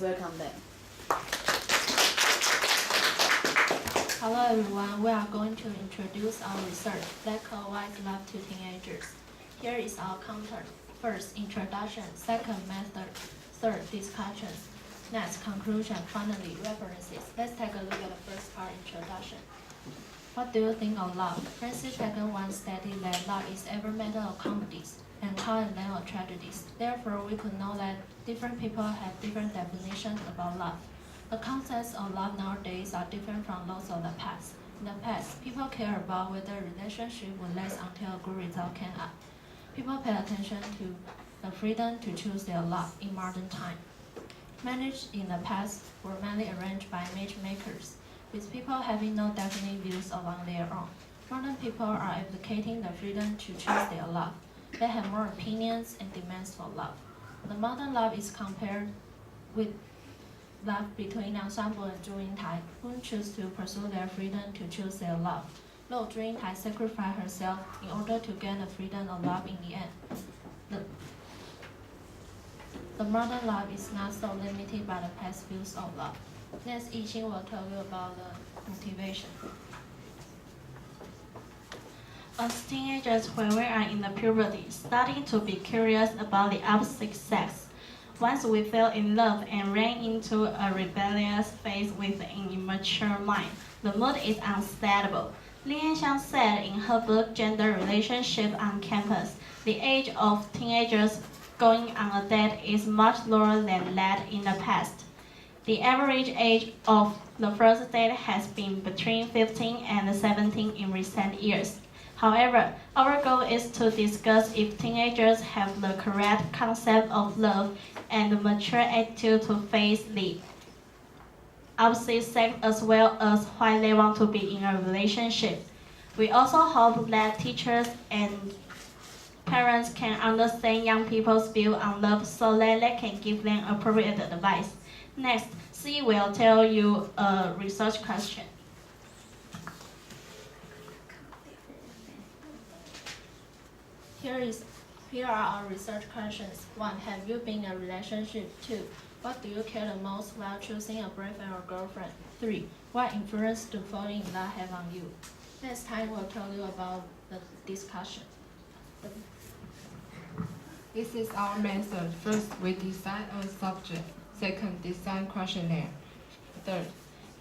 Welcome them. Hello everyone, we are going to introduce our research that calls Why is Love to Teenagers. Here is our content. First, introduction. Second, method. Third, discussions. Next, conclusion. Finally, references. Let's take a look at the first part, introduction. What do you think of love? Francis Bacon once stated that love is every matter of comedies and kind then of tragedies. Therefore, we could know that different people have different definitions about love. The concepts of love nowadays are different from those of the past. In the past, people cared about whether a relationship would last until a good result came up. People pay attention to the freedom to choose their love in modern time. Marriage in the past were mainly arranged by matchmakers, with people having no definite views on their own. Modern people are advocating the freedom to choose their love. They have more opinions and demands for love. The modern love is compared with love between Liang Shanbo and Zhu Yingtai, who choose to pursue their freedom to choose their love. Though Zhu Yingtai sacrificed herself in order to gain the freedom of love in the end. The modern love is not so limited by the past views of love. Next, Yixing will tell you about the motivation. As teenagers, when we are in the puberty, starting to be curious about the opposite sex, once we fell in love and ran into a rebellious phase with an immature mind, the mood is unstable. Lian Xiang said in her book Gender Relationship on Campus, the age of teenagers going on a date is much lower than that in the past. The average age of the first date has been between 15 and 17 in recent years. However, our goal is to discuss if teenagers have the correct concept of love and the mature attitude to face the opposite sex as well as why they want to be in a relationship. We also hope that teachers and parents can understand young people's view on love so that they can give them appropriate advice. Next, C will tell you a research question. Here are our research questions. 1. Have you been in a relationship? 2. What do you care the most while choosing a boyfriend or girlfriend? 3. What influence do falling in love have on you? Next time we'll tell you about the discussion. This is our method. First, we design a subject. Second, design questionnaire. Third,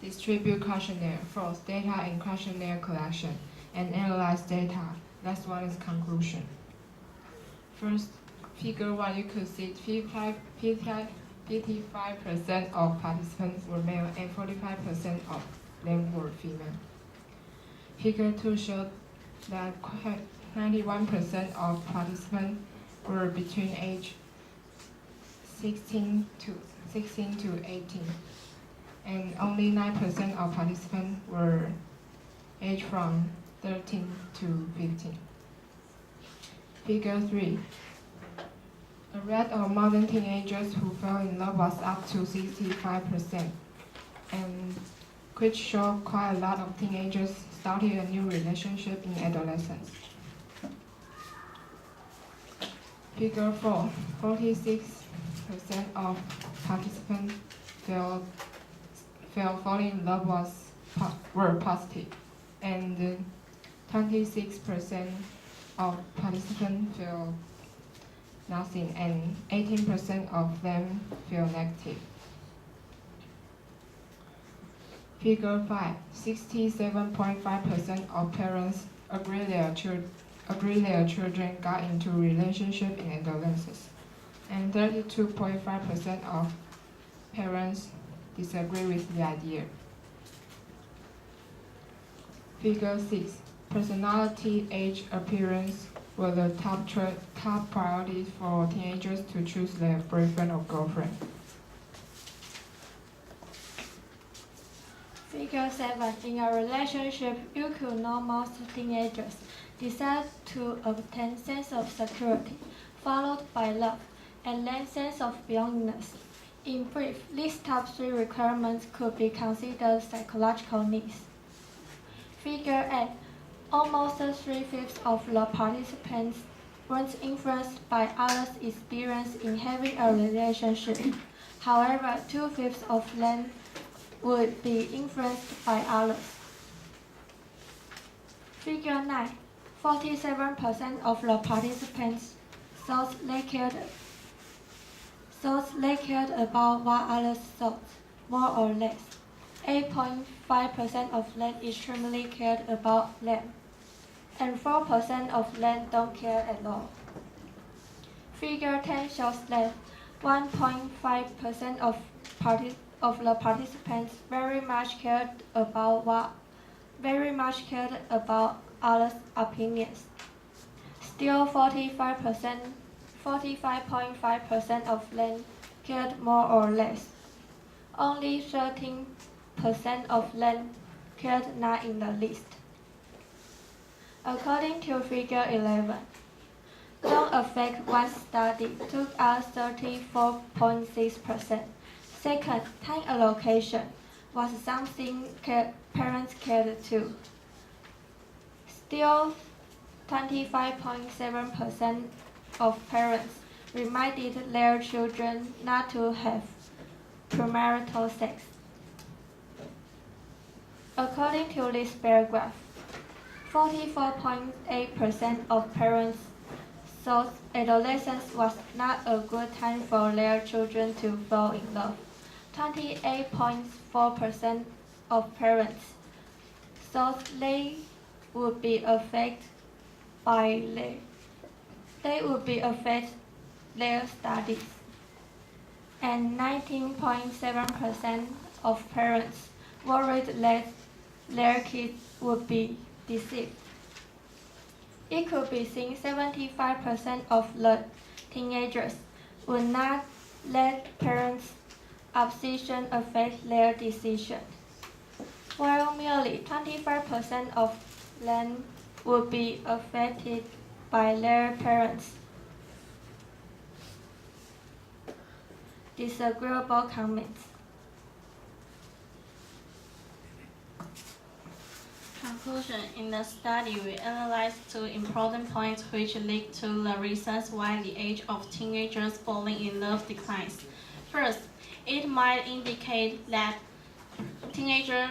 distribute questionnaire. Fourth, data and questionnaire collection. And analyze data. Last one is conclusion. First, figure 1, you could see 55% of participants were male and 45% of them were female. Figure 2 showed that 91% of participants were between age 16 to 18, and only 9% of participants were aged from 13 to 15. Figure 3. The rate of modern teenagers who fell in love was up to 65%, and which show quite a lot of teenagers started a new relationship in adolescence. Figure 4. 46% of participants falling in love were positive, and 26% of participants feel nothing, and 18% of them feel negative. Figure 5. 67.5% of parents agree their children got into relationship in adolescence, and 32.5% of parents disagree with the idea. Figure 6. Personality, age, appearance were the top priorities for teenagers to choose their boyfriend or girlfriend. Figure 7. In a relationship, you could know most teenagers decide to obtain sense of security, followed by love, and then sense of belongingness. In brief, these top 3 requirements could be considered psychological needs. Figure 8. Almost 3/5 of the participants were influenced by others' experience in having a relationship. However, 2/5 of land would be influenced by others. Figure 9. 47% of the participants thought they cared about what others thought, more or less. 8.5% of them extremely cared about them, and 4% of them don't care at all. Figure 10 shows that 1.5% of the participants very much cared about others' opinions. Still, 45.5% of them cared more or less. Only 13% of them cared not in the least. According to Figure 11, don't affect one study took us 34.6%. Second, time allocation was something parents cared too. Still, 25.7% of parents reminded their children not to have premarital sex. According to this paragraph, 44.8% of parents thought adolescence was not a good time for their children to fall in love. 28.4% of parents thought they would be affected their studies, and 19.7% of parents worried that their kids would be deceived. It could be seen 75% of the teenagers would not let parents' obsession affect their decision, while merely 25% of them would be affected by their parents' disagreeable comments. Conclusion. In the study, we analyzed two important points which lead to the reasons why the age of teenagers falling in love declines. First, it might indicate that teenagers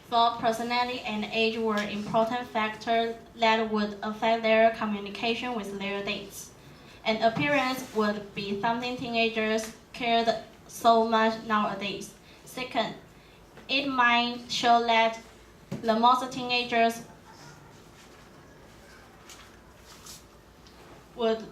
thought personality and age were important factors that would affect their communication with their dates. And appearance would be something teenagers cared so much nowadays. Second, it might show that the most teenagers would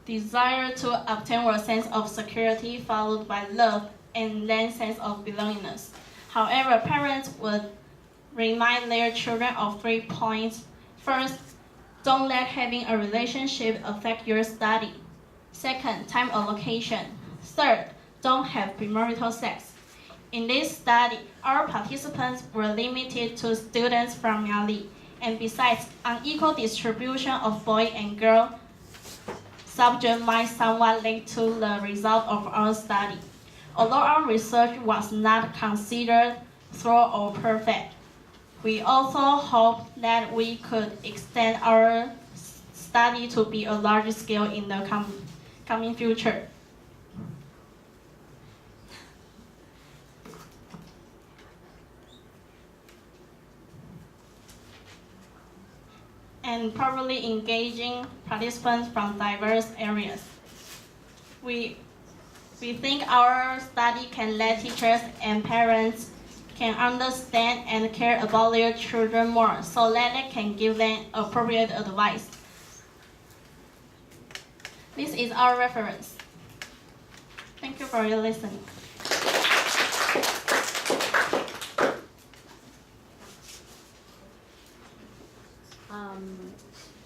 desire to obtain a sense of security followed by love and then sense of belongingness. However, parents would remind their children of 3 points. First, don't let having a relationship affect your study. Second, time allocation. Third, don't have premarital sex. In this study, our participants were limited to students from Yali, and besides, unequal distribution of boy and girl subjects might somewhat lead to the result of our study. Although our research was not considered thorough or perfect, we also hope that we could extend our study to be a large scale in the coming future. And properly engaging participants from diverse areas. We think our study can let teachers and parents can understand and care about their children more so that they can give them appropriate advice. This is our reference. Thank you for your listening.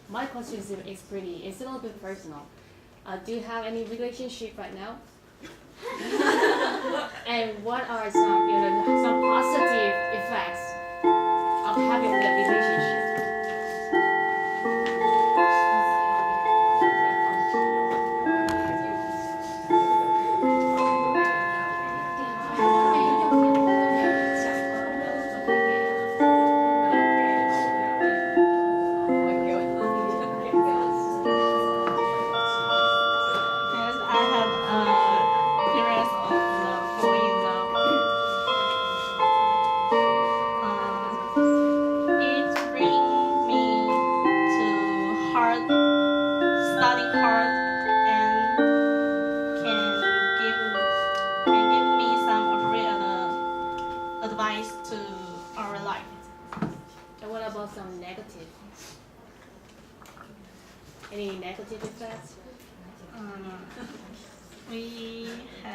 My question is it's a little bit personal. Do you have any relationship right now? And what are some positive effects of having that relationship? Yes, I have a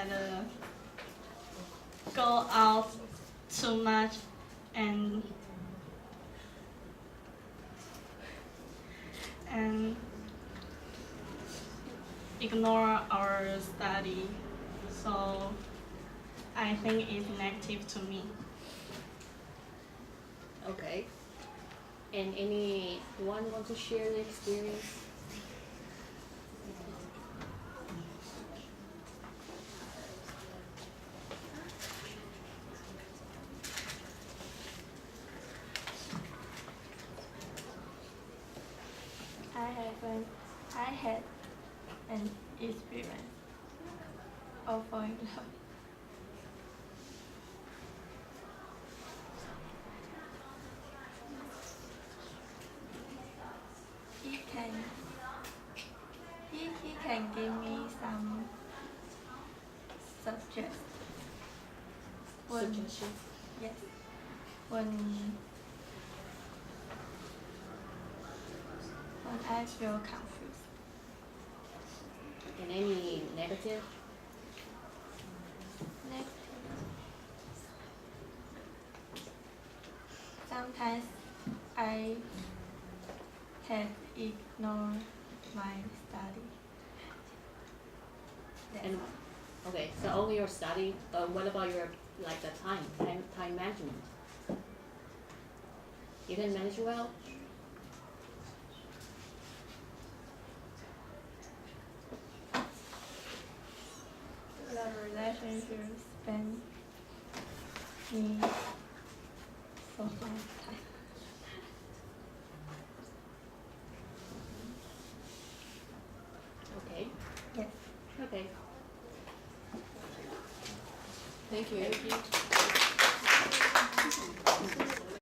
had go out too much and ignore our study. So I think it's negative to me. Okay. And anyone want to share the experience? I had an experience of falling in love. He can give me some suggestions. Suggestions? Yes. When I feel confused. And any negative? Sometimes I had ignored my study. And okay, so only your study, but what about your like the time management? You can manage well? The relationship spent me so long time. Okay. Yes. Okay. Thank you. Thank you.